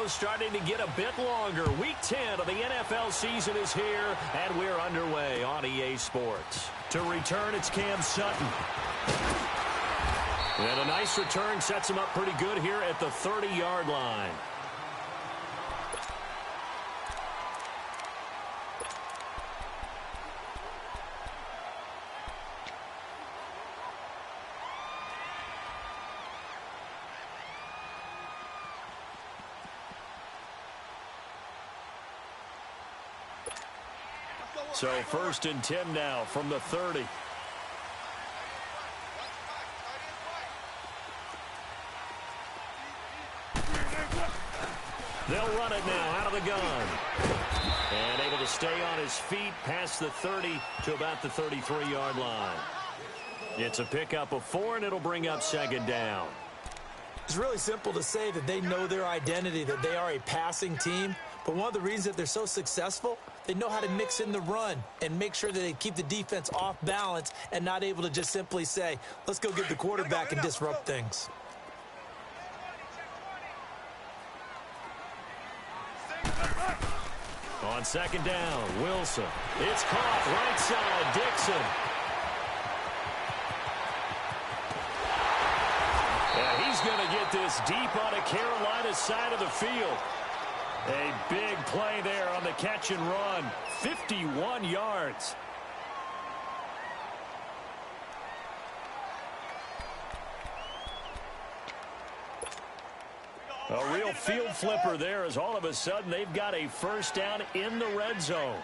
window starting to get a bit longer. Week 10 of the NFL season is here, and we're underway on EA Sports. To return, it's Cam Sutton. And a nice return sets him up pretty good here at the 30-yard line. So 1st and 10 now from the 30. They'll run it now out of the gun. And able to stay on his feet past the 30 to about the 33-yard line. It's a pickup of 4, and it'll bring up 2nd down. It's really simple to say that they know their identity, that they are a passing team. But one of the reasons that they're so successful, they know how to mix in the run and make sure that they keep the defense off balance and not able to just simply say, let's go get the quarterback and disrupt things. On 2nd down, Wilson. It's caught right side, Dixon. And he's going to get this deep on a Carolina side of the field. A big play there on the catch and run. 51 yards. A real field flipper there as all of a sudden they've got a 1st down in the red zone.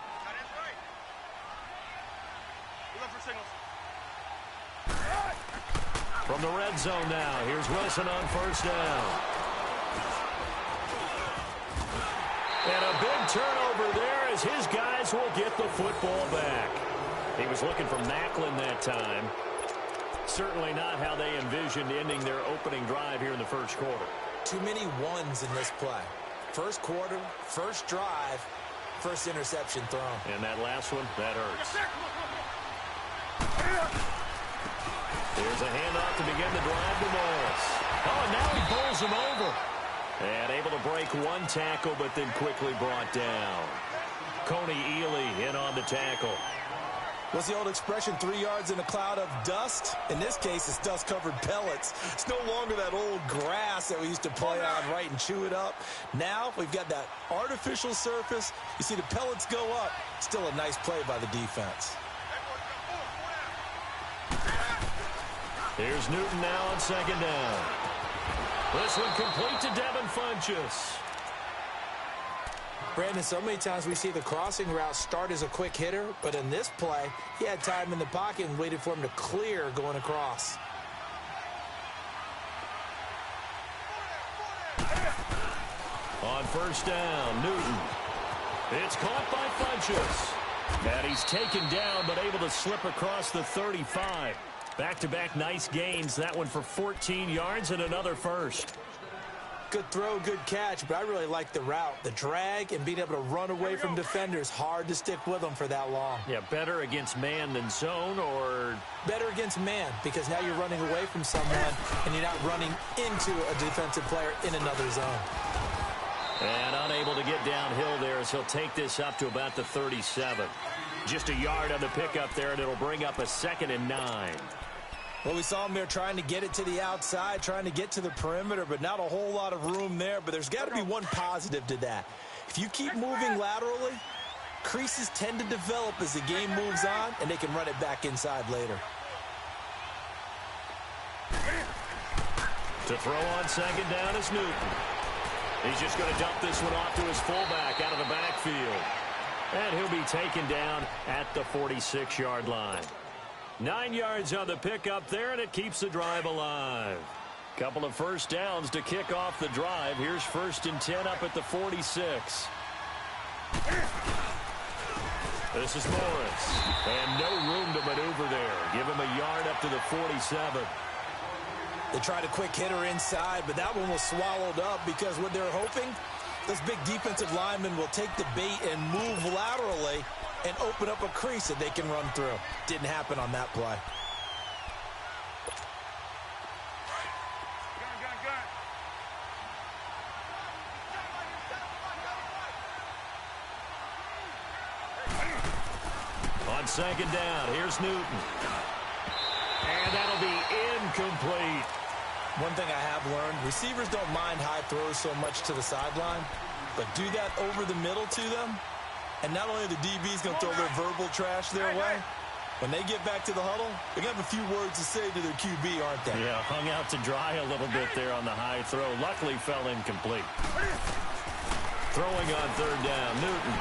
From the red zone now, here's Wilson on 1st down. And a big turnover there as his guys will get the football back. He was looking for Macklin that time. Certainly not how they envisioned ending their opening drive here in the 1st quarter. Too many ones in this play. 1st quarter, 1st drive, 1st interception thrown. And that last one, that hurts. Here's a handoff to begin the drive to Mwars. Oh, and now he bowls him over. And able to break one tackle, but then quickly brought down. Coney Ely in on the tackle. What's the old expression, 3 yards in a cloud of dust? In this case, it's dust-covered pellets. It's no longer that old grass that we used to play on, right, and chew it up. Now we've got that artificial surface. You see the pellets go up. Still a nice play by the defense. Here's Newton now on 2nd down. This one complete to Devin Funchess. Brandon, so many times we see the crossing route start as a quick hitter, but in this play, he had time in the pocket and waited for him to clear going across. On 1st down, Newton. It's caught by Funchess. And he's taken down, but able to slip across the 35. Back-to-back nice gains. That one for 14 yards and another 1st. Good throw, good catch, but I really like the route. The drag and being able to run away from defenders. Hard to stick with them for that long. Yeah, better against man than zone, or? Better against man, because now you're running away from someone and you're not running into a defensive player in another zone. And unable to get downhill there as he'll take this up to about the 37. Just a yard on the pickup there, and it'll bring up a 2nd and 9. Well, we saw him there trying to get it to the outside, trying to get to the perimeter, but not a whole lot of room there. But there's got to be one positive to that. If you keep moving laterally, creases tend to develop as the game moves on, and they can run it back inside later. To throw on 2nd down is Newton. He's just going to dump this one off to his fullback out of the backfield. And he'll be taken down at the 46-yard line. 9 yards on the pickup there, and it keeps the drive alive. Couple of 1st downs to kick off the drive. Here's 1st and 10 up at the 46. This is Mwars. And no room to maneuver there. Give him a yard up to the 47. They tried a quick hitter inside, but that one was swallowed up because what they're hoping, this big defensive lineman will take the bait and move laterally and open up a crease that they can run through. Didn't happen on that play. On second down, here's Newton. And that'll be incomplete. One thing I have learned, receivers don't mind high throws so much to the sideline, but do that over the middle to them, and not only are the DBs going to throw their verbal trash their way, when they get back to the huddle, they're going to have a few words to say to their QB, aren't they? Yeah, hung out to dry a little bit there on the high throw. Luckily fell incomplete. Throwing on third down, Newton.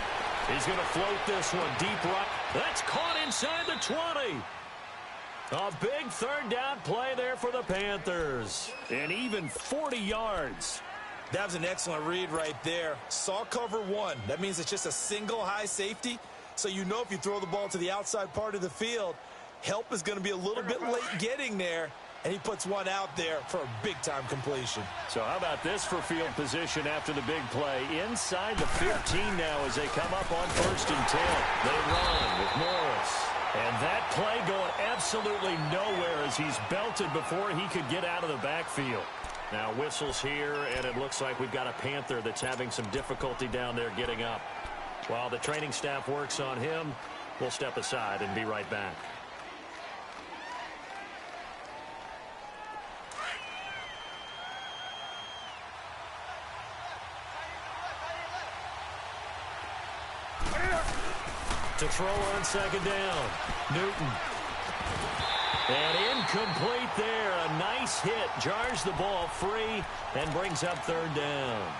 He's going to float this one deep right. That's caught inside the 20. A big third down play there for the Panthers. And even 40 yards. That was an excellent read right there. Saw cover one. That means it's just a single high safety. So you know if you throw the ball to the outside part of the field, help is going to be a little bit late getting there. And he puts one out there for a big-time completion. So how about this for field position after the big play? Inside the 15 now as they come up on 1st and 10. They run with Mwars. And that play going absolutely nowhere as he's belted before he could get out of the backfield. Now whistles here, and it looks like we've got a Panther that's having some difficulty down there getting up. While the training staff works on him, we'll step aside and be right back. To throw on second down, Newton. And incomplete there. A nice hit. Jars the ball free and brings up third down.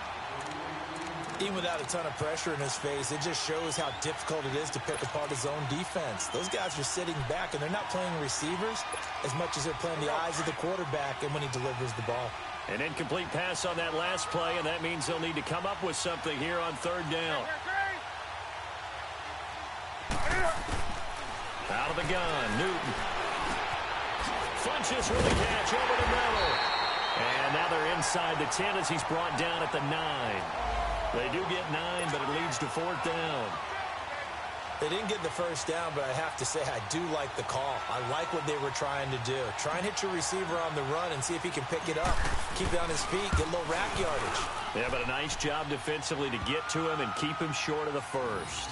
Even without a ton of pressure in his face, it just shows how difficult it is to pick apart his own defense. Those guys are sitting back, and they're not playing receivers as much as they're playing the eyes of the quarterback and when he delivers the ball. An incomplete pass on that last play, and that means they'll need to come up with something here on third down. Out of the gun, Newton. Funches with a catch over the middle. And now they're inside the 10 as he's brought down at the 9. They do get 9, but it leads to 4th down. They didn't get the first down, but I have to say I do like the call. I like what they were trying to do. Try and hit your receiver on the run and see if he can pick it up. Keep it on his feet, get a little rack yardage. Yeah, but a nice job defensively to get to him and keep him short of the first.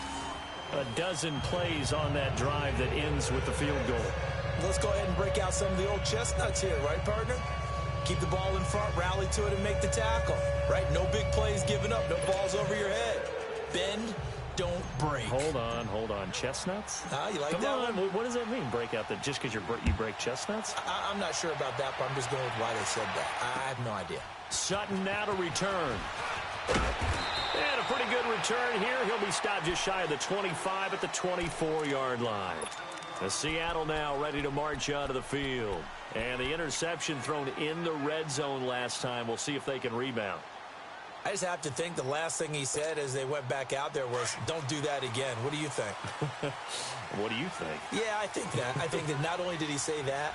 A dozen plays on that drive that ends with the field goal. Let's go ahead and break out some of the old chestnuts here, right, partner? Keep the ball in front, rally to it, and make the tackle. Right? No big plays given up, no balls over your head. Bend, don't break. Hold on. Chestnuts? You like Come that on. one? What does that mean, break out? Just because you break chestnuts? I'm not sure about that, but I'm just going with why they said that. I have no idea. Sutton now to return. And a pretty good return here. He'll be stopped just shy of the 25 at the 24-yard line. Seattle now ready to march out of the field. And the interception thrown in the red zone last time. We'll see if they can rebound. I just have to think the last thing he said as they went back out there was, don't do that again. What do you think? What do you think? Yeah, I think that. I think that not only did he say that,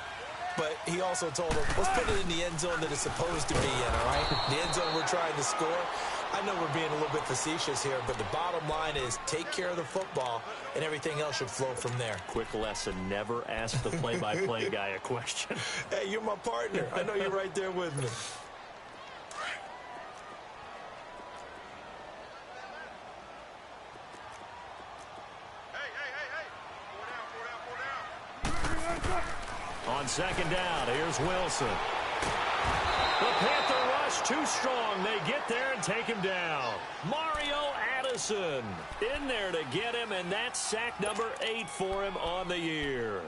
but he also told them, let's put it in the end zone that it's supposed to be in, all right? The end zone we're trying to score. I know we're being a little bit facetious here, but the bottom line is take care of the football, and everything else should flow from there. Quick lesson, never ask the play-by-play guy a question. Hey, you're my partner. I know you're right there with me. On second down, here's Wilson. The Panther rush too strong. They get there and take him down. Mario Addison in there to get him, and that's sack number 8 for him on the year.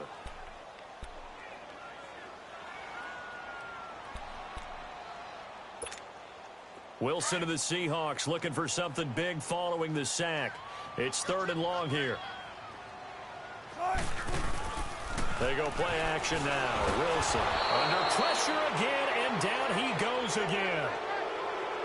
Wilson to the Seahawks looking for something big following the sack. It's 3rd and long here. They go play action now. Wilson under pressure again, and down he goes again.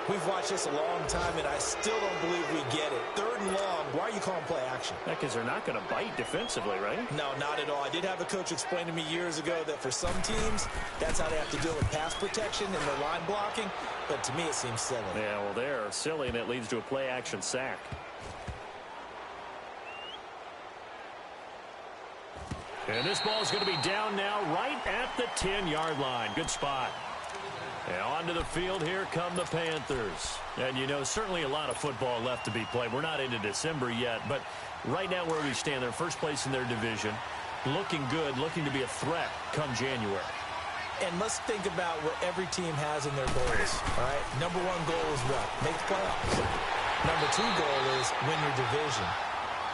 We've watched this a long time, and I still don't believe we get it. 3rd and long. Why are you calling play action? Because they're not going to bite defensively, right? No, not at all. I did have a coach explain to me years ago that for some teams, that's how they have to deal with pass protection and their line blocking. But to me, it seems silly. Yeah, well, they're silly, and it leads to a play action sack. And this ball is going to be down now right at the 10-yard line. Good spot. And onto the field, here come the Panthers. And, you know, certainly a lot of football left to be played. We're not into December yet, but right now where we stand, they're first place in their division, looking good, looking to be a threat come January. And let's think about what every team has in their goals, all right? Number one goal is what? Make the playoffs. Number two goal is win your division.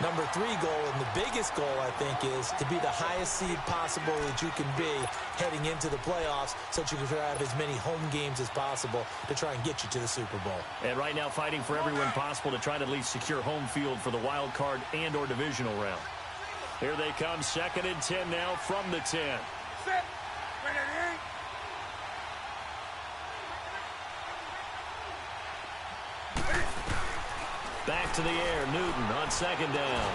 Number three goal, and the biggest goal, I think, is to be the highest seed possible that you can be heading into the playoffs so that you can have as many home games as possible to try and get you to the Super Bowl. And right now fighting for every win possible to try to at least secure home field for the wild card and or divisional round. Here they come, 2nd and 10 now from the 10. Back to the air, Newton on 2nd down.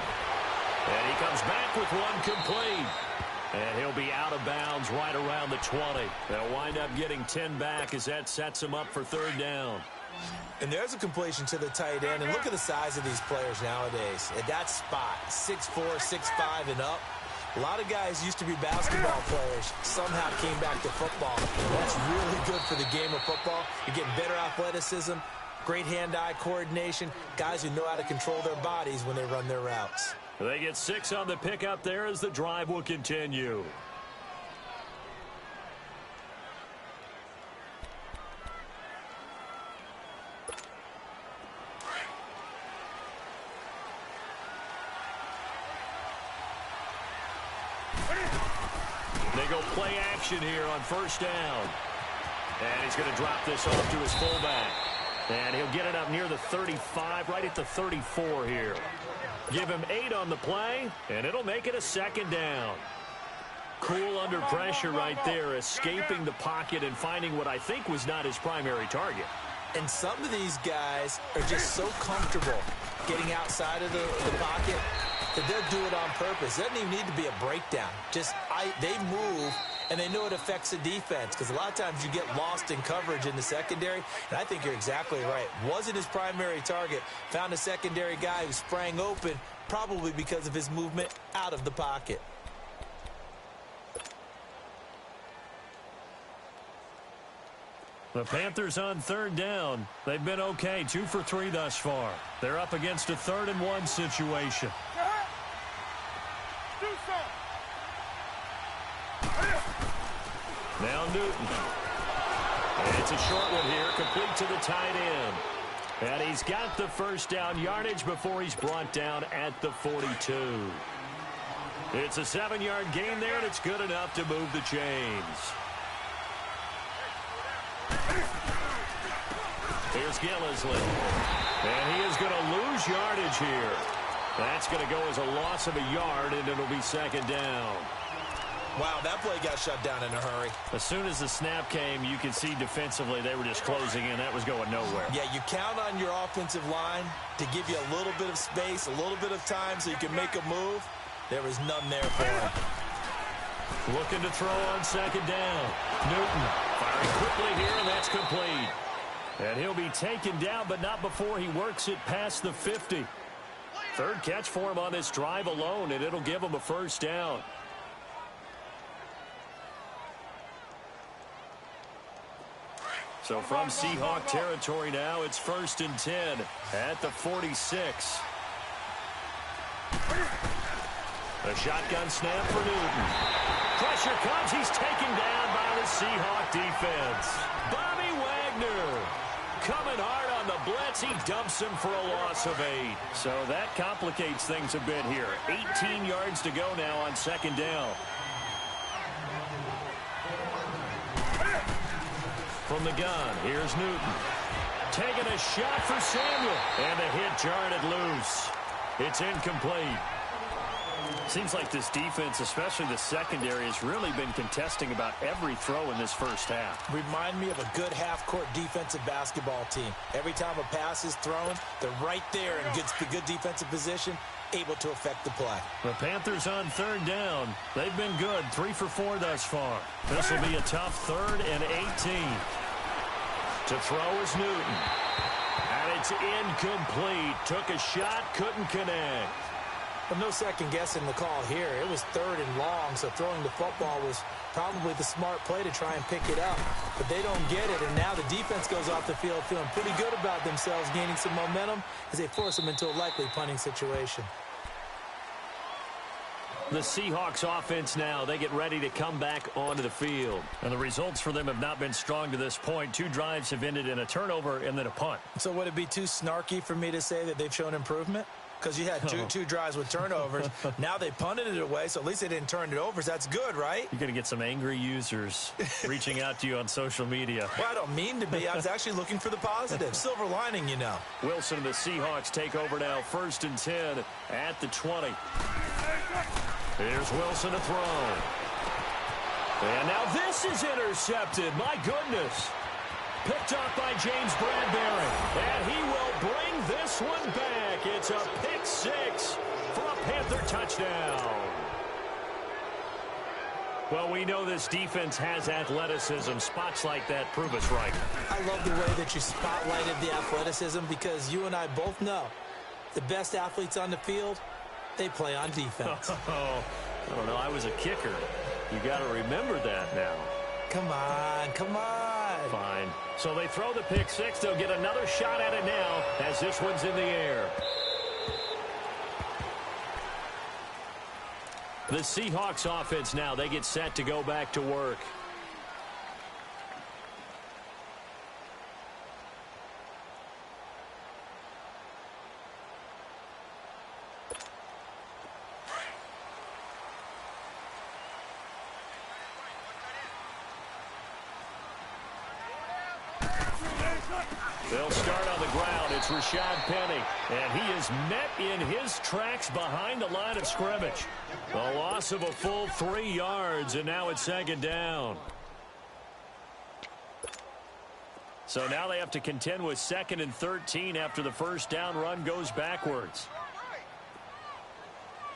And he comes back with one complete. And he'll be out of bounds right around the 20. They'll wind up getting 10 back as that sets him up for 3rd down. And there's a completion to the tight end. And look at the size of these players nowadays. At that spot, 6'4", 6'5", and up. A lot of guys used to be basketball players, somehow came back to football. That's really good for the game of football. You're getting better athleticism, great hand-eye coordination, guys who know how to control their bodies when they run their routes. They get 6 on the pickup there as the drive will continue. They go play action here on 1st down. And he's going to drop this off to his fullback. And he'll get it up near the 35, right at the 34 here. Give him 8 on the play, and it'll make it a 2nd down. Cool under pressure right there, escaping the pocket and finding what I think was not his primary target. And some of these guys are just so comfortable getting outside of the pocket that they'll do it on purpose. It doesn't even need to be a breakdown. They move, and they know it affects the defense because a lot of times you get lost in coverage in the secondary, and I think you're exactly right. Wasn't his primary target. Found a secondary guy who sprang open, probably because of his movement out of the pocket. The Panthers on 3rd down. They've been okay, 2 for 3 thus far. They're up against a 3rd and 1 situation. Now Newton. And it's a short one here, complete to the tight end. And he's got the 1st down yardage before he's brought down at the 42. It's a 7-yard gain there, and it's good enough to move the chains. Here's Gillisley. And he is going to lose yardage here. That's going to go as a loss of a yard, and it'll be 2nd down. Wow, that play got shut down in a hurry. As soon as the snap came, you could see defensively they were just closing in. That was going nowhere. Yeah, you count on your offensive line to give you a little bit of space, a little bit of time so you can make a move. There was none there for him. Looking to throw on 2nd down. Newton firing quickly here, and that's complete. And he'll be taken down, but not before he works it past the 50. 3rd catch for him on this drive alone, and it'll give him a 1st down. So from Seahawk territory now, it's 1st and 10 at the 46. A shotgun snap for Newton. Pressure comes. He's taken down by the Seahawk defense. Bobby Wagner coming hard on the blitz. He dumps him for a loss of 8. So that complicates things a bit here. 18 yards to go now on 2nd down. From the gun, here's Newton. Taking a shot for Samuel. And the hit jarred it loose. It's incomplete. Seems like this defense, especially the secondary, has really been contesting about every throw in this 1st half. Remind me of a good half-court defensive basketball team. Every time a pass is thrown, they're right there in good defensive position, able to affect the play. The Panthers on 3rd down. They've been good, 3 for 4 thus far. This will be a tough 3rd and 18. To throw is Newton. And it's incomplete. Took a shot, couldn't connect. Well, no second guessing the call here. It was 3rd and long, so throwing the football was probably the smart play to try and pick it up. But they don't get it, and now the defense goes off the field feeling pretty good about themselves, gaining some momentum as they force them into a likely punting situation. The Seahawks offense now, they get ready to come back onto the field. And the results for them have not been strong to this point. 2 drives have ended in a turnover and then a punt. So would it be too snarky for me to say that they've shown improvement? Because you had two drives with turnovers. Now they punted it away, so at least they didn't turn it over. So that's good, right? You're going to get some angry users reaching out to you on social media. Well, I don't mean to be. I was actually looking for the positive. Silver lining, you know. Wilson and the Seahawks take over now. 1st and 10 at the 20. Here's Wilson to throw. And now this is intercepted. My goodness. Picked up by James Bradbury. And he will bring this one back. It's a pick 6 for a Panther touchdown. Well, we know this defense has athleticism. Spots like that prove us right. I love the way that you spotlighted the athleticism because you and I both know the best athletes on the field, they play on defense. I don't know. I was a kicker. You got to remember that now. Come on, come on. Fine. So they throw the pick 6. They'll get another shot at it now as this one's in the air. The Seahawks offense now, they get set to go back to work. They'll start on the ground. It's Rashad Penny, and he is met in his tracks behind the line of scrimmage. A loss of a full 3 yards, and now it's 2nd down. So now they have to contend with 2nd and 13 after the 1st down run goes backwards.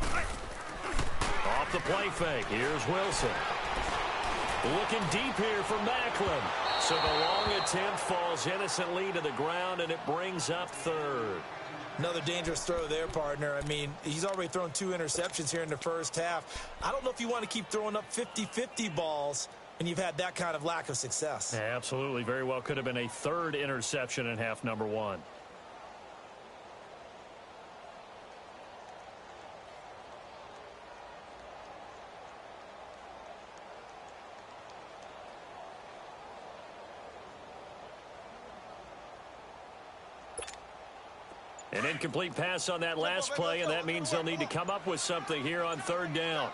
Off the play fake. Here's Wilson. Looking deep here for Macklin. So the long attempt falls innocently to the ground, and it brings up 3rd. Another dangerous throw there, partner. I mean, he's already thrown 2 interceptions here in the 1st half. I don't know if you want to keep throwing up 50-50 balls when you've had that kind of lack of success. Yeah, absolutely. Very well could have been a 3rd interception in half number 1. An incomplete pass on that last play, and that means they'll need to come up with something here on 3rd down.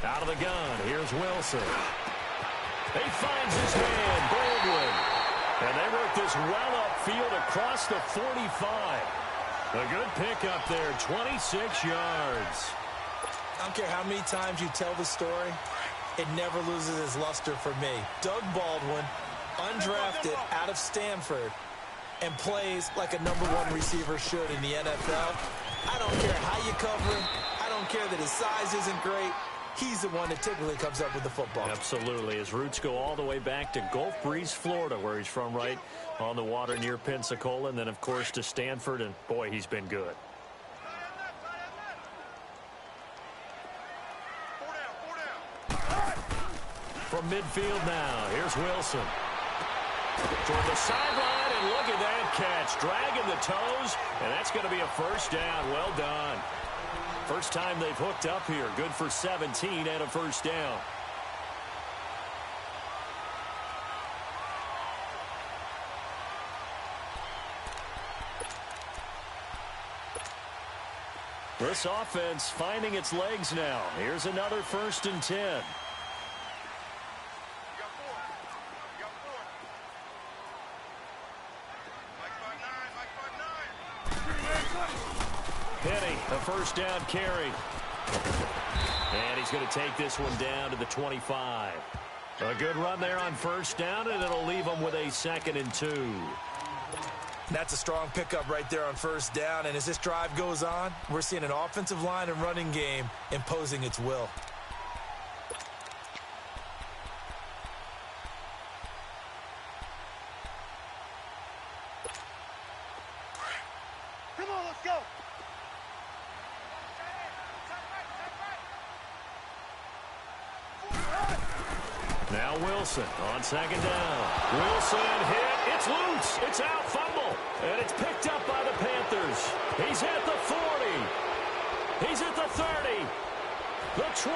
Out of the gun, here's Wilson. He finds his man, Baldwin. And they work this well upfield across the 45. A good pickup there, 26 yards. I don't care how many times you tell the story, it never loses its luster for me. Doug Baldwin, undrafted out of Stanford, and plays like a #1 receiver should in the NFL. I don't care how you cover him. I don't care that his size isn't great. He's the one that typically comes up with the football. Absolutely. His roots go all the way back to Gulf Breeze, Florida, where he's from, right on the water near Pensacola, and then, of course, to Stanford, and, boy, he's been good. From midfield now, here's Wilson. Toward the sideline, and look at that catch. Dragging the toes, and that's going to be a 1st down. Well done. First time they've hooked up here. Good for 17 and a 1st down. This offense finding its legs now. Here's another 1st and 10. Penny, a 1st down carry. And he's going to take this one down to the 25. A good run there on 1st down, and it'll leave them with a 2nd and 2. That's a strong pickup right there on 1st down, and as this drive goes on, we're seeing an offensive line and running game imposing its will. on, let's go. Now Wilson on second down. Wilson hit. It's loose. It's out. Fumble. And it's picked up by the Panthers. He's at the 40. He's at the 30. The 20.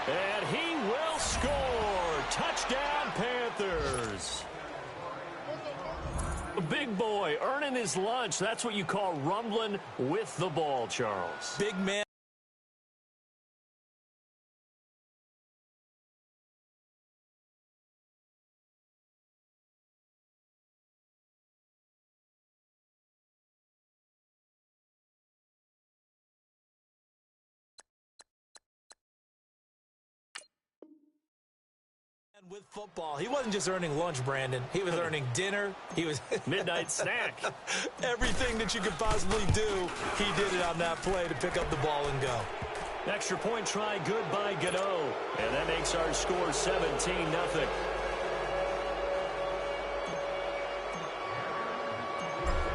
And he will score. Touchdown, Panthers. Big boy earning his lunch. That's what you call rumbling with the ball, Charles. Big man. With football, he wasn't just earning lunch, Brandon. He was earning dinner. He was midnight snack. Everything that you could possibly do, he did it on that play to pick up the ball and go. Extra point try good by Gano. And that makes our score 17-0.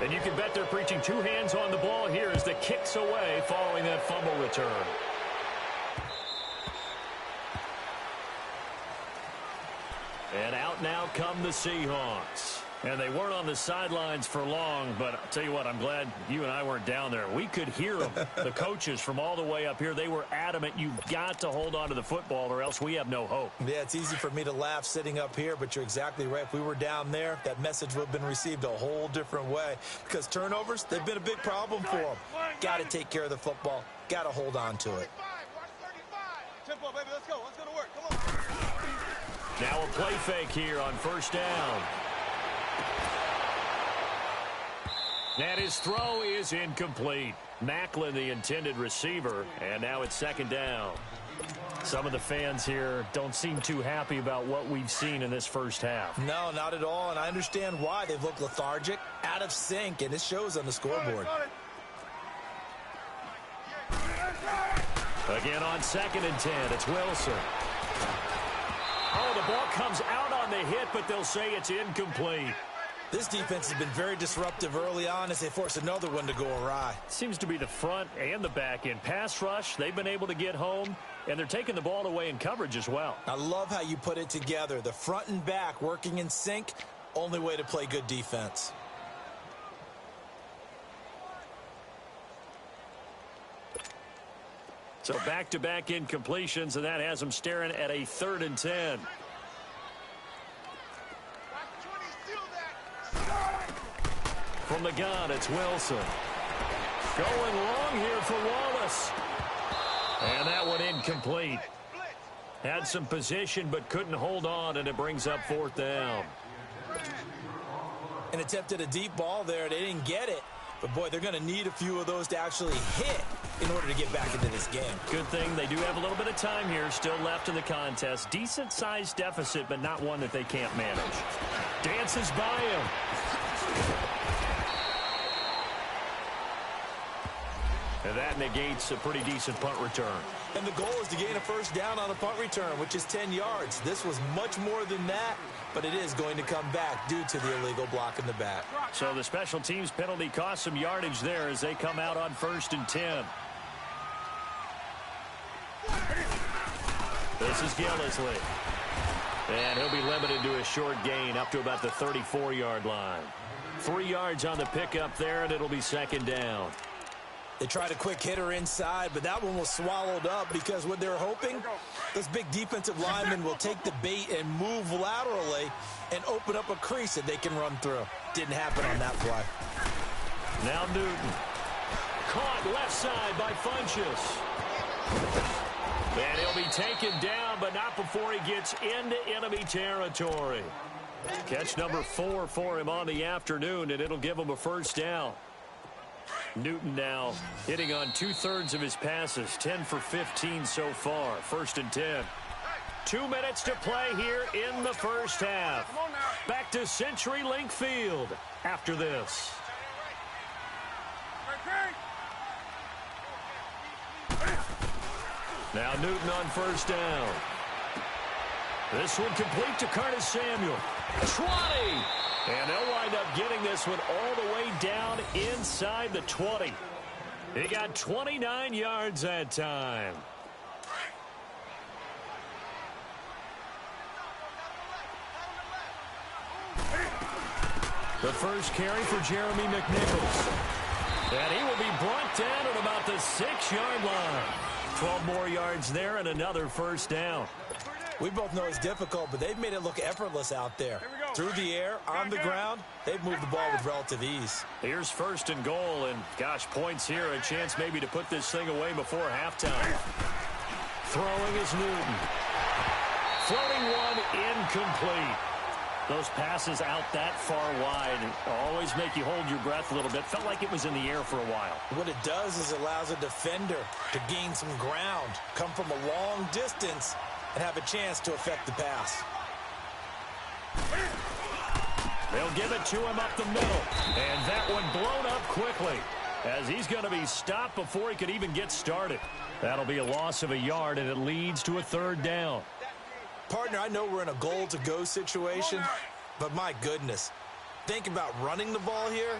And you can bet they're preaching two hands on the ball here as the kicks away following that fumble return. And out now come the Seahawks. And they weren't on the sidelines for long, but I'll tell you what, I'm glad you and I weren't down there. We could hear them, the coaches from all the way up here. They were adamant, you've got to hold on to the football or else we have no hope. Yeah, it's easy for me to laugh sitting up here, but you're exactly right. If we were down there, that message would have been received a whole different way. Because turnovers, they've been a big problem for them. Got to take care of the football. Got to hold on to it. Tempo, baby, let's go. Let's go to work. Come on. Now a play fake here on first down. And his throw is incomplete. Macklin, the intended receiver, and now it's second down. Some of the fans here don't seem too happy about what we've seen in this first half. No, not at all, and I understand why. They've looked lethargic, out of sync, and it shows on the scoreboard. Again on 2nd and 10, it's Wilson. Oh, the ball comes out on the hit, but they'll say it's incomplete. This defense has been very disruptive early on as they force another one to go awry. Seems to be the front and the back end. Pass rush, they've been able to get home, and they're taking the ball away in coverage as well. I love how you put it together. The front and back working in sync, only way to play good defense. So back-to-back incompletions, and that has them staring at a 3rd and 10. From the gun, it's Wilson. Going long here for Wallace. And that one incomplete. Had some position but couldn't hold on, and it brings up 4th down. And attempted a deep ball there. They didn't get it. But, boy, they're going to need a few of those to actually hit in order to get back into this game. Good thing they do have a little bit of time here still left in the contest. Decent-sized deficit, but not one that they can't manage. Dances by him. And that negates a pretty decent punt return. And the goal is to gain a first down on a punt return, which is 10 yards. This was much more than that, but it is going to come back due to the illegal block in the back. So the special teams penalty cost some yardage there as they come out on 1st and 10. This is Gillisley. And he'll be limited to a short gain up to about the 34-yard line. 3 yards on the pickup there, and it'll be 2nd down. They tried a quick hitter inside, but that one was swallowed up because what they're hoping, those big defensive linemen will take the bait and move laterally and open up a crease that they can run through. Didn't happen on that play. Now Newton. Caught left side by Funchess. And he'll be taken down, but not before he gets into enemy territory. Catch number 4 for him on the afternoon, and it'll give him a first down. Newton now hitting on 2/3 of his passes, 10 for 15 so far. 1st and 10. 2 minutes to play here in the first half. Back to CenturyLink Field after this. Now Newton on first down. This one complete to Curtis Samuel. 20! And they'll wind up getting this one all the way down inside the 20. He got 29 yards that time. The first carry for Jeremy McNichols. And he will be brought down at about the 6-yard line. 12 more yards there and another first down. We both know it's difficult, but they've made it look effortless out there. Through the air, on the ground, they've moved the ball with relative ease. Here's first and goal, and gosh, points here. A chance maybe to put this thing away before halftime. Throwing is Newton. Floating one, incomplete. Those passes out that far wide always make you hold your breath a little bit. Felt like it was in the air for a while. What it does is it allows a defender to gain some ground, come from a long distance, and have a chance to affect the pass. They'll give it to him up the middle. And that one blown up quickly as he's going to be stopped before he could even get started. That'll be a loss of a yard, and it leads to a third down. Partner, I know we're in a goal-to-go situation, but my goodness, think about running the ball here.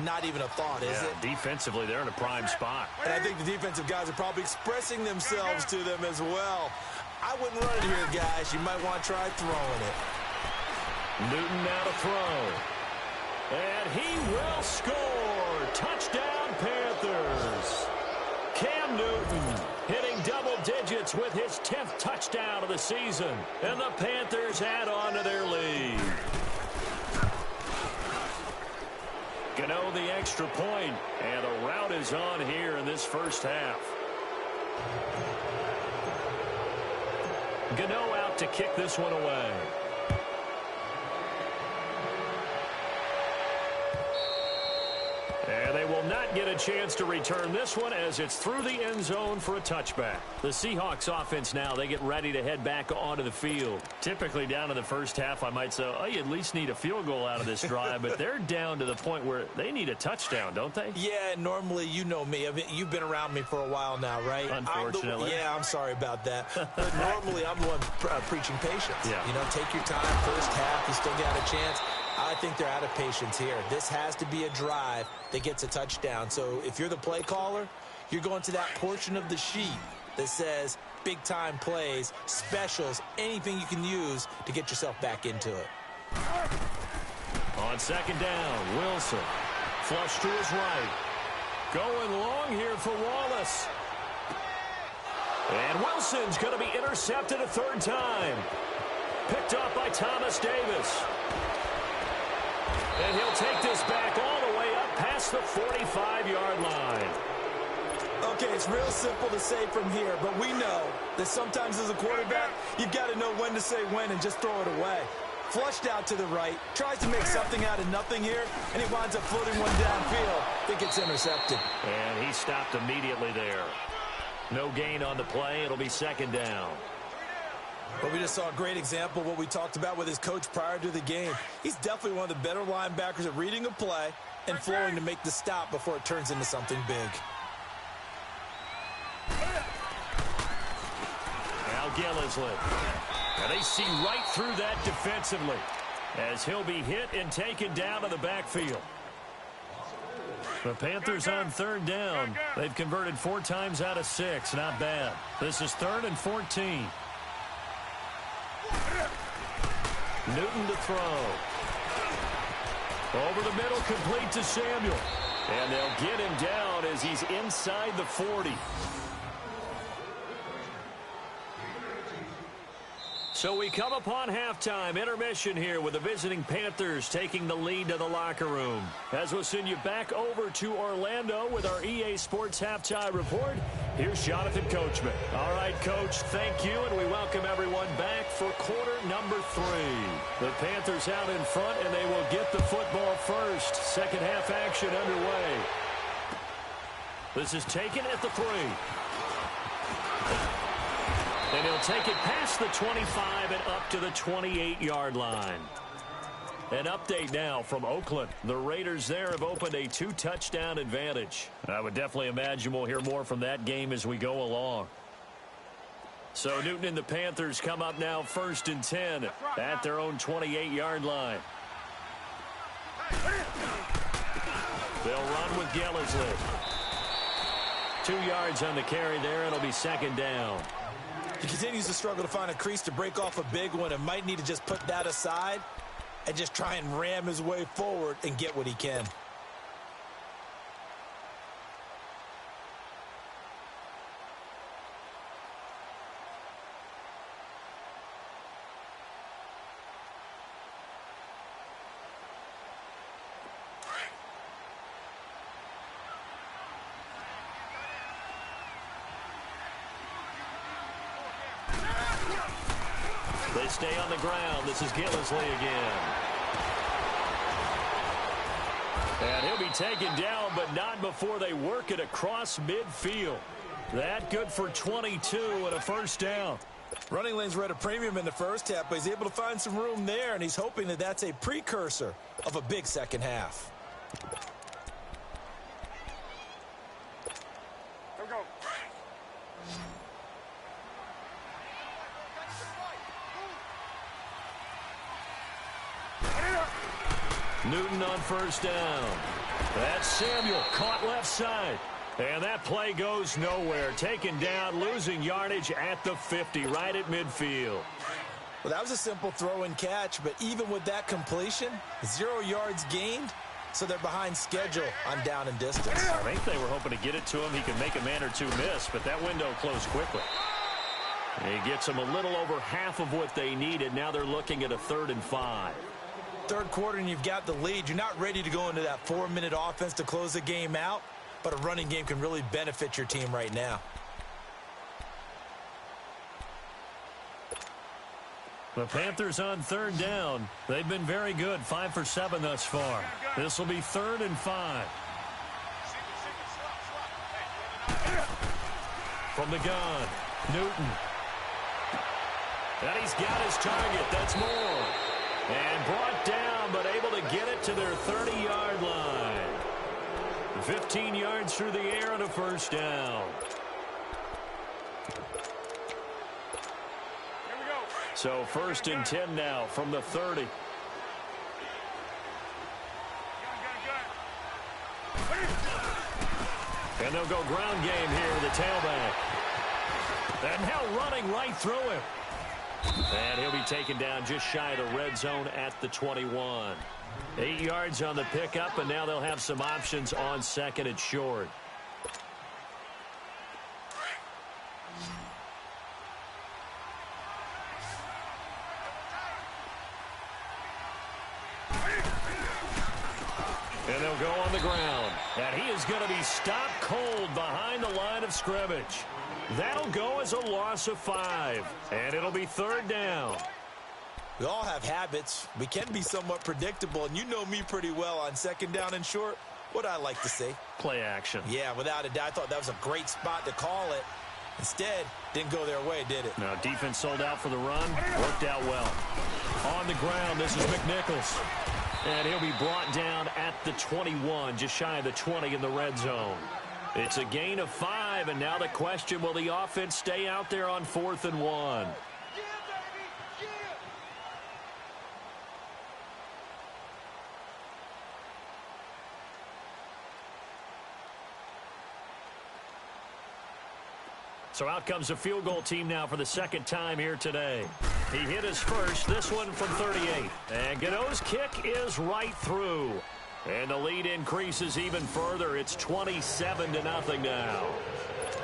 Not even a thought, is it? Defensively, they're in a prime spot. And I think the defensive guys are probably expressing themselves to them as well. I wouldn't run it here, guys. You might want to try throwing it. Newton now to throw. And he will score. Touchdown, Panthers. Cam Newton hitting double digits with his 10th touchdown of the season. And the Panthers add on to their lead. Gano the extra point, and a rout is on here in this first half. Gano out to kick this one away. And they will not get a chance to return this one as it's through the end zone for a touchback. The Seahawks offense now, they get ready to head back onto the field. Typically down in the first half, I might say, oh, you at least need a field goal out of this drive, but they're down to the point where they need a touchdown, don't they? Yeah, normally, you know me. You've been around me for a while now, right? Unfortunately. I'm sorry about that. But normally, I'm the one preaching patience. Yeah. You know, take your time. First half, you still got a chance. I think they're out of patience here. This has to be a drive that gets a touchdown. So if you're the play caller, you're going to that portion of the sheet that says big-time plays, specials, anything you can use to get yourself back into it. On second down, Wilson. Flush to his right. Going long here for Wallace. And Wilson's going to be intercepted a third time. Picked up by Thomas Davis. And he'll take this back all the way up past the 45-yard line. Okay, it's real simple to say from here, but we know that sometimes as a quarterback, you've got to know when to say when and just throw it away. Flushed out to the right, tries to make something out of nothing here, and he winds up floating one downfield. I think it's intercepted. And he stopped immediately there. No gain on the play. It'll be second down. But we just saw a great example of what we talked about with his coach prior to the game. He's definitely one of the better linebackers at reading a play and flowing to make the stop before it turns into something big. Now Gillislee. And they see right through that defensively as he'll be hit and taken down to the backfield. The Panthers on third down. They've converted 4 times out of 6. Not bad. This is 3rd and 14. Newton to throw. Over the middle, complete to Samuel. And they'll get him down as he's inside the 40. So we come upon halftime, intermission here with the visiting Panthers taking the lead to the locker room. As we'll send you back over to Orlando with our EA Sports Halftime Report, here's Jonathan Coachman. All right, Coach, thank you, and we welcome everyone back for quarter number 3. The Panthers out in front, and they will get the football first. Second half action underway. This is taken at the 3. And he'll take it past the 25 and up to the 28-yard line. An update now from Oakland. The Raiders there have opened a 2-touchdown advantage. I would definitely imagine we'll hear more from that game as we go along. So Newton and the Panthers come up now 1st and 10 at their own 28-yard line. They'll run with Gillislee. 2 yards on the carry there. It'll be 2nd down. He continues to struggle to find a crease to break off a big one and might need to just put that aside and just try and ram his way forward and get what he can. They stay on the ground. This is Gillislee again. And he'll be taken down, but not before they work it across midfield. That good for 22 and a 1st down. Running lanes were at a premium in the first half, but he's able to find some room there, and he's hoping that that's a precursor of a big second half. Here we go. Newton on 1st down. That's Samuel caught left side. And that play goes nowhere. Taken down, losing yardage at the 50, right at midfield. Well, that was a simple throw and catch, but even with that completion, 0 yards gained, so they're behind schedule on down and distance. I think they were hoping to get it to him. He could make a man or two miss, but that window closed quickly. And he gets them a little over half of what they needed. Now they're looking at a 3rd and 5. Third quarter and you've got the lead. You're not ready to go into that 4-minute offense to close the game out, but a running game can really benefit your team right now. The Panthers on 3rd down. They've been very good, 5 for 7 thus far. This will be 3rd and 5. From the gun, Newton. And he's got his target. That's Moore. And brought down, but able to get it to their 30-yard line. 15 yards through the air and a 1st down. Here we go. So 1st and 10 now from the 30. And they'll go ground game here with the tailback. And now running right through him. And he'll be taken down just shy of the red zone at the 21. 8 yards on the pickup, and now they'll have some options on 2nd and short. And they'll go on the ground. And he is going to be stopped cold behind the line of scrimmage. That'll go as a loss of 5. And it'll be 3rd down. We all have habits. We can be somewhat predictable, and you know me pretty well on 2nd down and short. What I like to say. Play action. Yeah, without a doubt. I thought that was a great spot to call it. Instead, didn't go their way, did it? Now, defense sold out for the run. Worked out well. On the ground, this is McNichols. And he'll be brought down at the 21, just shy of the 20 in the red zone. It's a gain of 5, and now the question, will the offense stay out there on 4th and 1? So out comes the field goal team now for the 2nd time here today. He hit his first, this one from 38. And Gano's kick is right through. And the lead increases even further. It's 27-0 now.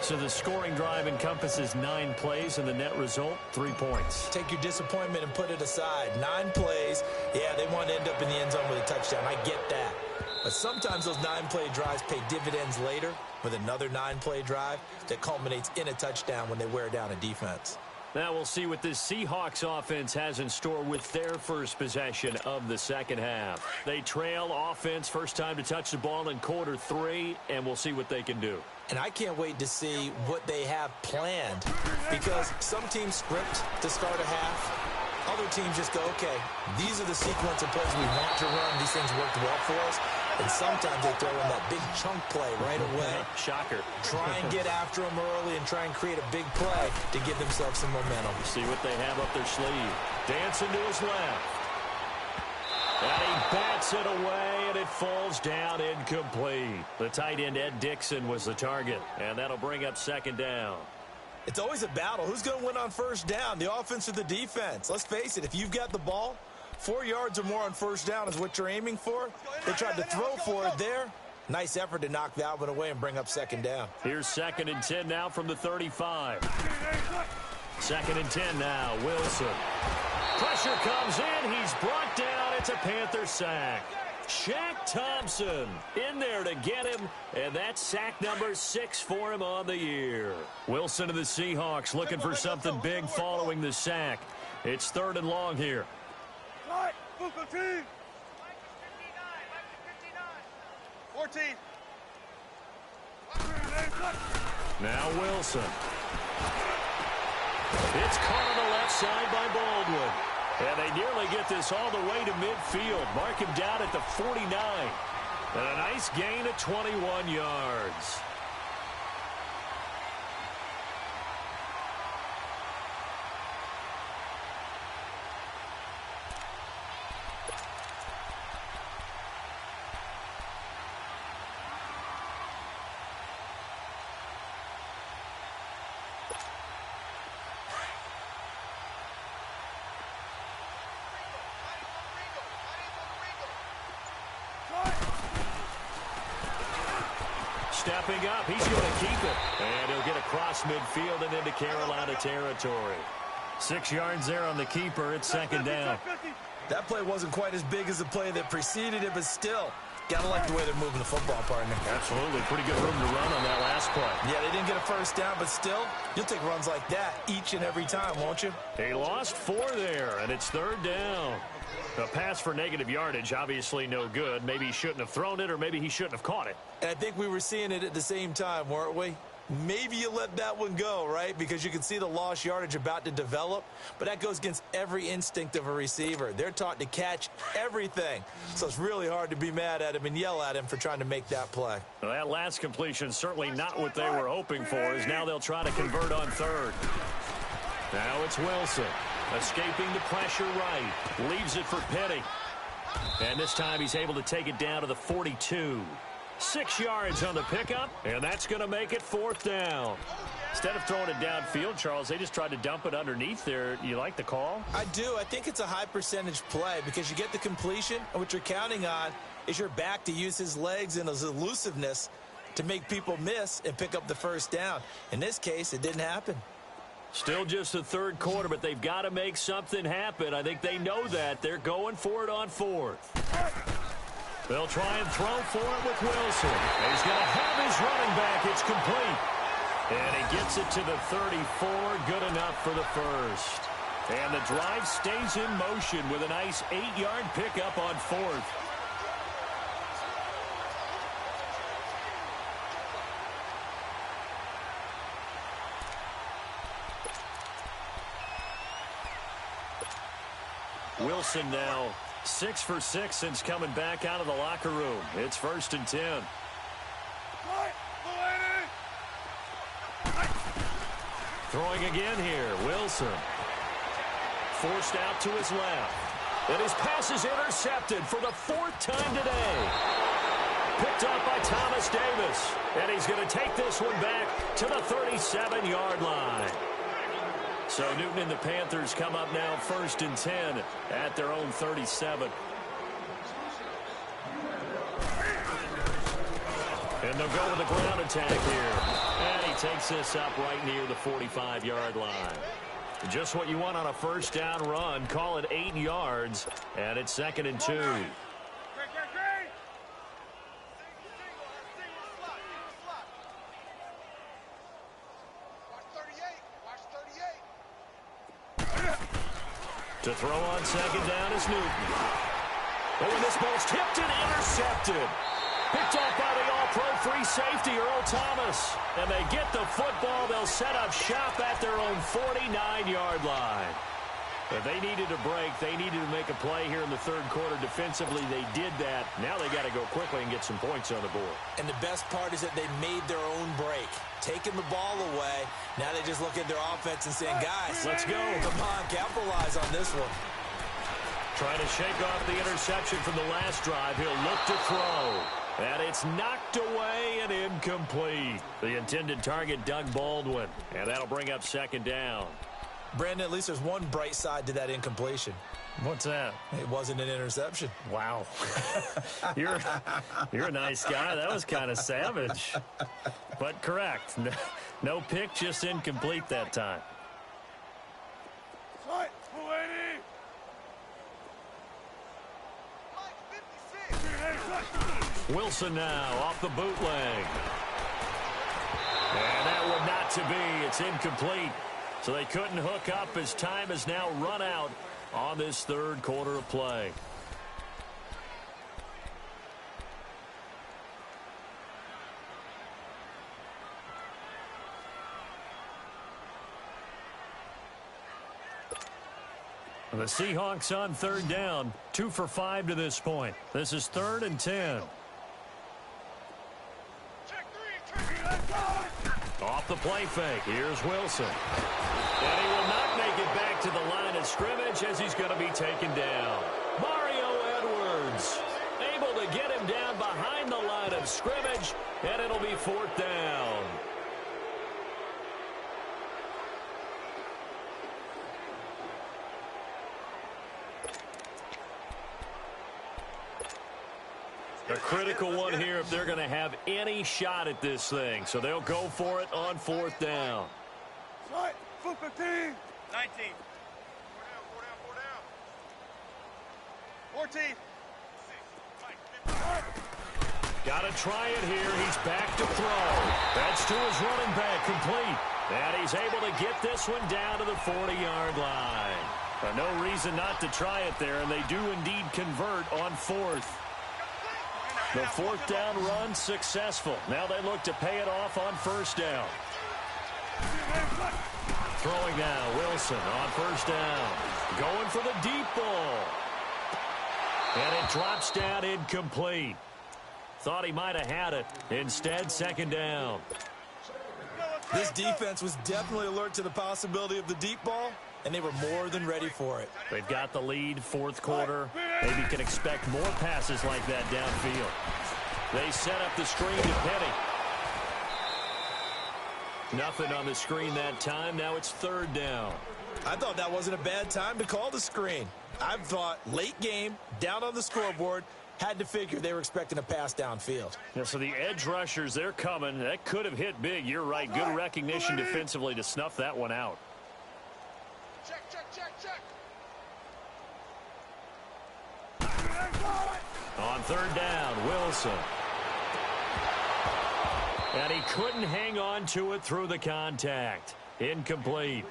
So the scoring drive encompasses 9 plays, and the net result, 3 points. Take your disappointment and put it aside. 9 plays. Yeah, they want to end up in the end zone with a touchdown. I get that. But sometimes those 9-play drives pay dividends later with another 9-play drive that culminates in a touchdown when they wear down a defense. Now we'll see what this Seahawks offense has in store with their first possession of the 2nd half. They trail offense, first time to touch the ball in quarter 3, and we'll see what they can do. And I can't wait to see what they have planned, because some teams script to start a half, Other teams just go, okay, these are the sequence of plays we want to run. These things worked well for us. And sometimes they throw in that big chunk play right away. Shocker. Try and get after them early and try and create a big play to give themselves some momentum. See what they have up their sleeve. Dancing to his left. And he bats it away, and it falls down incomplete. The tight end, Ed Dixon, was the target. And that'll bring up second down. It's always a battle. Who's going to win on first down, the offense or the defense? Let's face it, if you've got the ball, 4 yards or more on first down is what you're aiming for. They tried to throw for it there. Nice effort to knock that one away and bring up second down. Here's 2nd and 10 now from the 35. 2nd and 10 now, Wilson. Pressure comes in. He's brought down. It's a Panther sack. Shaq Thompson in there to get him, and that's sack number 6 for him on the year. Wilson of the Seahawks looking for something big following the sack. It's 3rd and long here. 14. Now Wilson. It's caught on the left side by Baldwin. And they nearly get this all the way to midfield. Mark him down at the 49. And a nice gain of 21 yards. Stepping up, he's going to keep it. And he'll get across midfield and into Carolina territory. 6 yards there on the keeper. It's second down. That play wasn't quite as big as the play that preceded it, but still, got to like the way they're moving the football, partner. Absolutely. Pretty good room to run on that last play. Yeah, they didn't get a first down, but still, you'll take runs like that each and every time, won't you? They lost 4 there, and it's 3rd down. A pass for negative yardage, obviously no good. Maybe he shouldn't have thrown it, or maybe he shouldn't have caught it. And I think we were seeing it at the same time, weren't we? Maybe you let that one go, right? Because you can see the lost yardage about to develop. But that goes against every instinct of a receiver. They're taught to catch everything. So it's really hard to be mad at him and yell at him for trying to make that play. Well, that last completion, certainly not what they were hoping for, as now they'll try to convert on 3rd. Now it's Wilson. Escaping the pressure right. Leaves it for Petty. And this time he's able to take it down to the 42. 6 yards on the pickup, and that's going to make it 4th down. Instead of throwing it downfield, Charles, they just tried to dump it underneath there. You like the call? I do. I think it's a high percentage play because you get the completion, and what you're counting on is your back to use his legs and his elusiveness to make people miss and pick up the first down. In this case, it didn't happen. Still just the 3rd quarter, but they've got to make something happen. I think they know that. They're going for it on 4th. They'll try and throw for it with Wilson. He's going to have his running back. It's complete. And he gets it to the 34. Good enough for the first. And the drive stays in motion with a nice 8-yard pickup on 4th. Wilson now 6 for 6 since coming back out of the locker room. It's 1st and 10. Throwing again here, Wilson. Forced out to his left. And his pass is intercepted for the 4th time today. Picked up by Thomas Davis. And he's going to take this one back to the 37-yard line. So Newton and the Panthers come up now 1st and 10 at their own 37. And they'll go with a ground attack here. And he takes this up right near the 45-yard line. Just what you want on a first down run. Call it 8 yards. And it's 2nd and 2. To throw on 2nd down is Newton. Oh, this ball's tipped and intercepted. Picked up by the all-pro free safety, Earl Thomas. And they get the football. They'll set up shop at their own 49-yard line. But they needed a break. They needed to make a play here in the third quarter. Defensively, they did that. Now they got to go quickly and get some points on the board. And the best part is that they made their own break. Taking the ball away. Now they just look at their offense and saying, guys, let's go. Come on, capitalize on this one. Trying to shake off the interception from the last drive. He'll look to throw. And it's knocked away and incomplete. The intended target, Doug Baldwin. And that'll bring up second down. Brandon, at least there's one bright side to that incompletion. What's that? It wasn't an interception. Wow. You're a nice guy. That was kind of savage. But correct. No pick, just incomplete that time. Right, 280. Wilson now off the bootleg. And that would not to be. It's incomplete. So they couldn't hook up as time has now run out on this third quarter of play. The Seahawks on third down, 2 for 5 to this point. This is 3rd and 10. Off the play fake, here's Wilson. And he will not make it back to the line of scrimmage as he's going to be taken down. Mario Edwards able to get him down behind the line of scrimmage, and it'll be 4th down. A critical one here if they're going to have any shot at this thing. So they'll go for it on 4th down. Right, 15. 19. 14. Got to try it here. He's back to throw. That's to his running back, complete. And he's able to get this one down to the 40-yard line. No reason not to try it there, and they do indeed convert on 4th. The 4th down run successful. Now they look to pay it off on 1st down. Throwing now, Wilson on 1st down. Going for the deep ball. And it drops down incomplete. Thought he might have had it. Instead, 2nd down. This defense was definitely alert to the possibility of the deep ball, and they were more than ready for it. They've got the lead, 4th quarter. Maybe can expect more passes like that downfield. They set up the screen to Penny. Nothing on the screen that time. Now it's 3rd down. I thought that wasn't a bad time to call the screen. I thought late game, down on the scoreboard, had to figure they were expecting a pass downfield. Yeah, so the edge rushers, they're coming. That could have hit big. You're right. Good recognition defensively to snuff that one out. Check. On 3rd down, Wilson. And he couldn't hang on to it through the contact. Incomplete.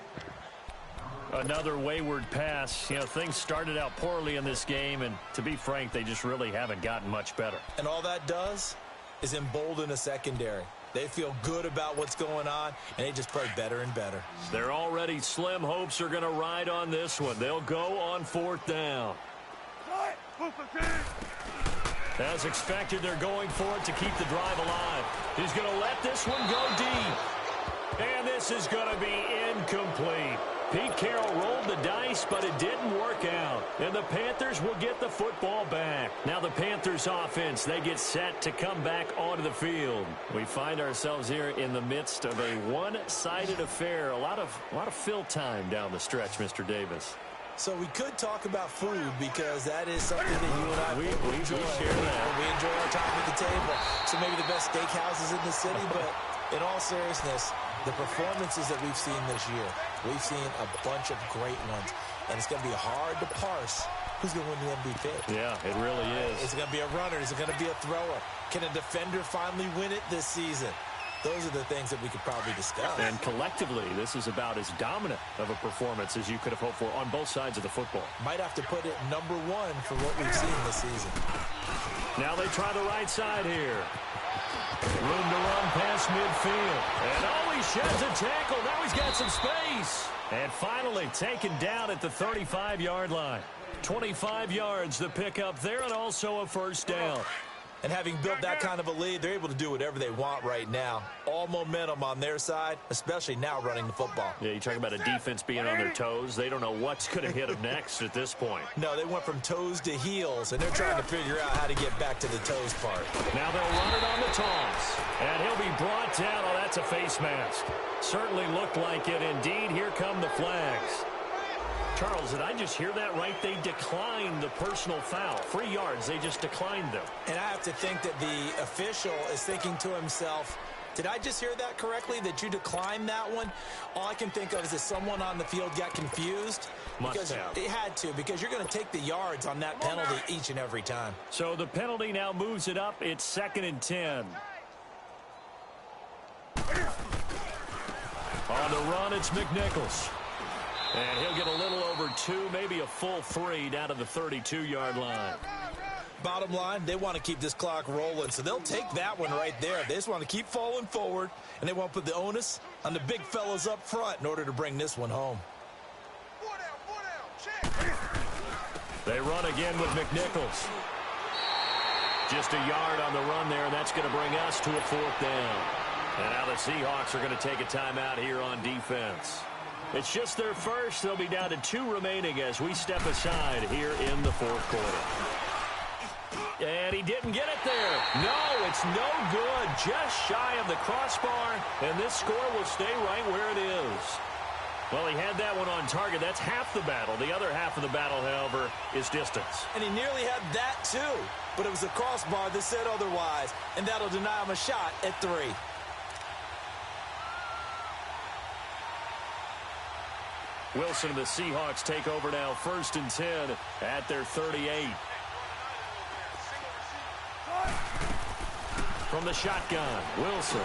Another wayward pass. You know, things started out poorly in this game, and to be frank, they just really haven't gotten much better. And all that does is embolden a secondary. They feel good about what's going on, and they just play better and better. Their already slim hopes are going to ride on this one. They'll go on 4th down. As expected, they're going for it to keep the drive alive. He's going to let this one go deep. And this is going to be incomplete. Pete Carroll rolled the dice, but it didn't work out. And the Panthers will get the football back. Now the Panthers offense, they get set to come back onto the field. We find ourselves here in the midst of a one-sided affair. A lot of fill time down the stretch, Mr. Davis. So we could talk about food because that is something that you and I we enjoy. share that. We enjoy our time at the table. So maybe the best steakhouses in the city, but in all seriousness, the performances that we've seen this year, we've seen a bunch of great ones. And it's going to be hard to parse who's going to win the MVP. Yeah, it really is. Is it going to be a runner? Is it going to be a thrower? Can a defender finally win it this season? Those are the things that we could probably discuss. And collectively, this is about as dominant of a performance as you could have hoped for on both sides of the football. Might have to put it #1 for what we've seen this season. Now they try the right side here. Room to run past midfield. And he sheds a tackle. Now he's got some space. And finally taken down at the 35-yard line. 25 yards to pick up there, and also a first down. And having built that kind of a lead, they're able to do whatever they want right now. All momentum on their side, especially now running the football. Yeah, you talk about a defense being on their toes. They don't know what's going to hit them next at this point. No, they went from toes to heels, and they're trying to figure out how to get back to the toes part. Now they'll run it on the toss. And he'll be brought down. Oh, that's a face mask. Certainly looked like it. Indeed, here come the flags. Charles, did I just hear that right? They declined the personal foul. 3 yards, they just declined them. And I have to think that the official is thinking to himself, did I just hear that correctly, that you declined that one? All I can think of is that someone on the field got confused. Must have. It had to, because you're going to take the yards on that penalty each and every time. So the penalty now moves it up. It's 2nd and 10. On the run, it's McNichols. And he'll get a little over 2, maybe a full 3 down to the 32-yard line. Bottom line, they want to keep this clock rolling, so they'll take that one right there. They just want to keep falling forward, and they want to put the onus on the big fellas up front in order to bring this one home. They run again with McNichols. Just a yard on the run there, and that's going to bring us to a 4th down. And now the Seahawks are going to take a timeout here on defense. It's just their first. They'll be down to 2 remaining as we step aside here in the 4th quarter. And he didn't get it there. No, it's no good. Just shy of the crossbar, and this score will stay right where it is. Well, he had that one on target. That's half the battle. The other half of the battle, however, is distance. And he nearly had that, too. But it was the crossbar that said otherwise, and that'll deny him a shot at 3. Wilson and the Seahawks take over now, 1st and 10 at their 38. From the shotgun, Wilson.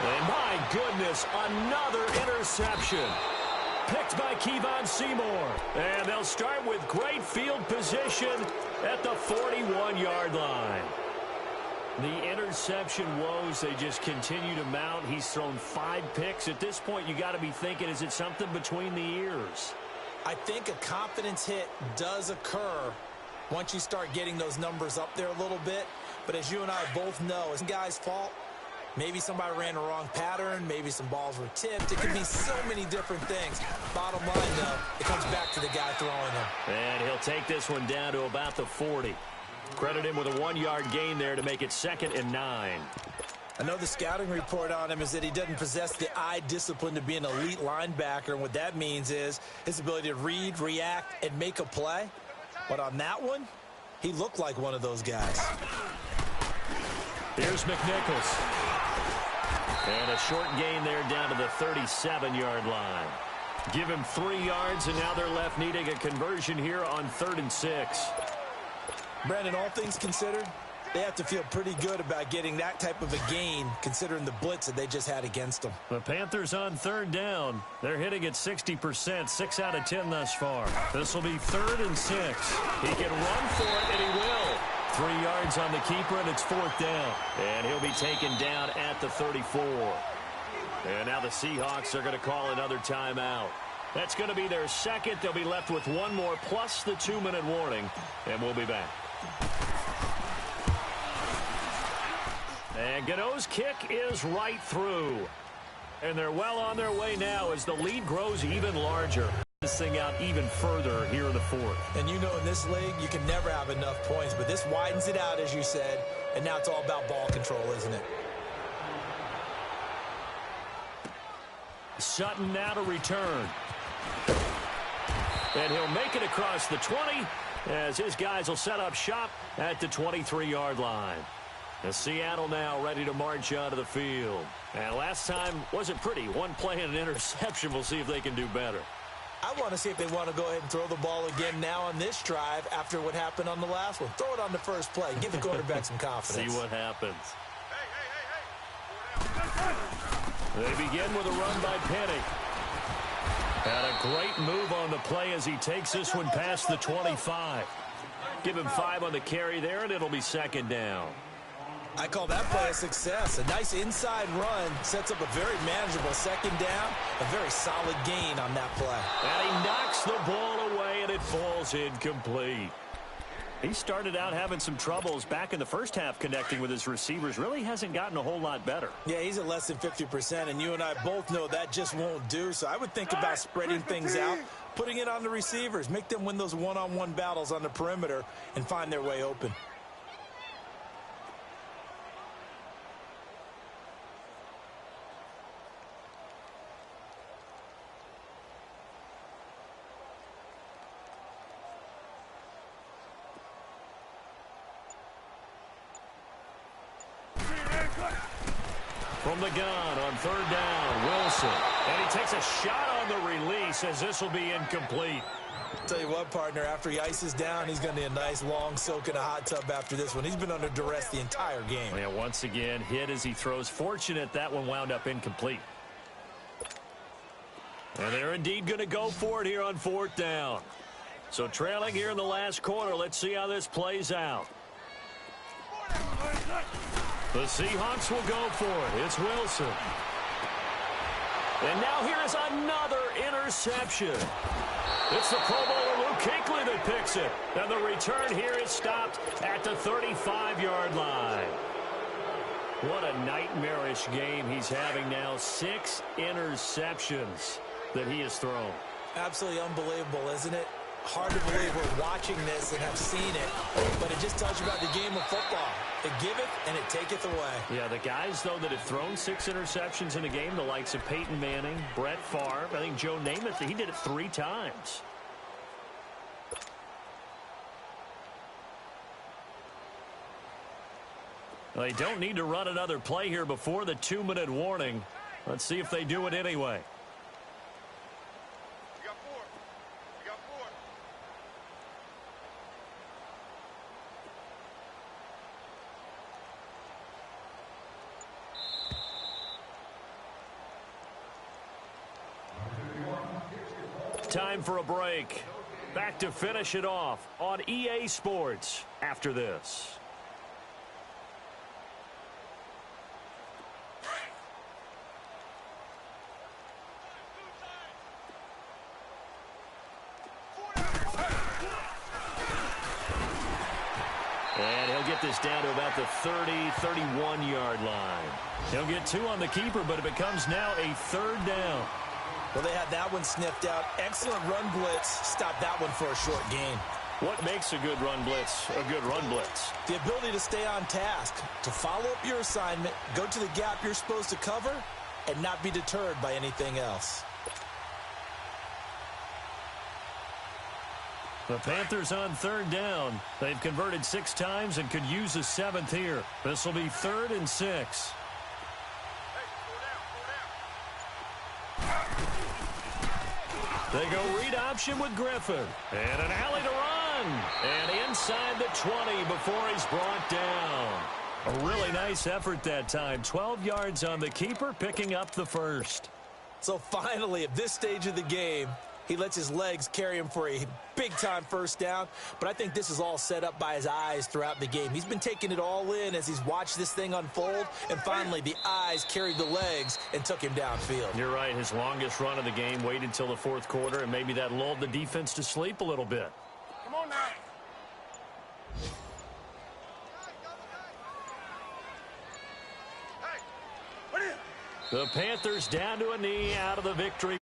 And my goodness, another interception. Picked by Kevon Seymour. And they'll start with great field position at the 41-yard line. The interception woes, they just continue to mount. He's thrown 5 picks. At this point, you got to be thinking, is it something between the ears? I think a confidence hit does occur once you start getting those numbers up there a little bit. But as you and I both know, it's the guy's fault. Maybe somebody ran the wrong pattern. Maybe some balls were tipped. It could be so many different things. Bottom line, though, it comes back to the guy throwing them. And he'll take this one down to about the 40. Credit him with a 1-yard gain there to make it 2nd and 9. I know the scouting report on him is that he doesn't possess the eye discipline to be an elite linebacker. And what that means is his ability to read, react, and make a play. But on that one, he looked like one of those guys. Here's McNichols. And a short gain there down to the 37-yard line. Give him 3 yards, and now they're left needing a conversion here on 3rd and 6. Brandon, all things considered, they have to feel pretty good about getting that type of a gain, considering the blitz that they just had against them. The Panthers on 3rd down. They're hitting at 60%, 6 out of 10 thus far. This will be 3rd and 6. He can run for it, and he will. 3 yards on the keeper, and it's 4th down. And he'll be taken down at the 34. And now the Seahawks are going to call another timeout. That's going to be their second. They'll be left with 1 more, plus the 2-minute warning, and we'll be back. And Gano's kick is right through. And they're well on their way now as the lead grows even larger. This thing out even further here in the 4th. And you know in this league, you can never have enough points. But this widens it out, as you said. And now it's all about ball control, isn't it? Sutton now to return. And he'll make it across the 20 as his guys will set up shop at the 23-yard line. And Seattle now ready to march onto the field. And last time wasn't pretty. 1 play and an interception. We'll see if they can do better. I want to see if they want to go ahead and throw the ball again now on this drive after what happened on the last one. Throw it on the first play. Give the quarterback some confidence. See what happens. They begin with a run by Penny. And a great move on the play as he takes this one past the 25. Give him 5 on the carry there, and it'll be 2nd down. I call that play a success. A nice inside run sets up a very manageable second down. A very solid gain on that play. And he knocks the ball away, and it falls incomplete. He started out having some troubles back in the first half connecting with his receivers. Really hasn't gotten a whole lot better. Yeah, he's at less than 50%, and you and I both know that just won't do. So I would think about spreading things out, putting it on the receivers, make them win those one-on-one battles on the perimeter and find their way open. From the gun on third down, Wilson. And he takes a shot on the release as this will be incomplete. Tell you what, partner, after he ices down, he's going to need a nice long soak in a hot tub after this one. He's been under duress the entire game. Yeah, once again, hit as he throws. Fortunate that one wound up incomplete. And they're indeed going to go for it here on fourth down. So trailing here in the last quarter, let's see how this plays out. The Seahawks will go for it. It's Wilson. And now here is another interception. It's the Pro Bowler Luke Kuechly that picks it. And the return here is stopped at the 35-yard line. What a nightmarish game he's having now. 6 interceptions that he has thrown. Absolutely unbelievable, isn't it? Hard to believe we're watching this and have seen it, but it just tells you about the game of football. It giveth and it taketh away. Yeah, the guys, though, that have thrown 6 interceptions in a game, the likes of Peyton Manning, Brett Favre, I think Joe Namath, he did it 3 times. They don't need to run another play here before the 2-minute warning. Let's see if they do it anyway. Time for a break. Back to finish it off on EA Sports after this. And he'll get this down to about the 30, 31-yard line. He'll get 2 on the keeper, but it becomes now a 3rd down. Well, they had that one sniffed out. Excellent run blitz. Stop that one for a short gain. What makes a good run blitz a good run blitz? The ability to stay on task, to follow up your assignment, go to the gap you're supposed to cover, and not be deterred by anything else. The Panthers on 3rd down. They've converted 6 times and could use a 7th here. This will be 3rd and 6. They go read option with Griffin. And an alley to run. And inside the 20 before he's brought down. A really nice effort that time. 12 yards on the keeper, picking up the 1st. So finally, at this stage of the game, he lets his legs carry him for a big-time 1st down. But I think this is all set up by his eyes throughout the game. He's been taking it all in as he's watched this thing unfold. And finally, the eyes carried the legs and took him downfield. You're right. His longest run of the game waited until the 4th quarter, and maybe that lulled the defense to sleep a little bit. Come on now. Hey, put in. The Panthers down to a knee out of the victory.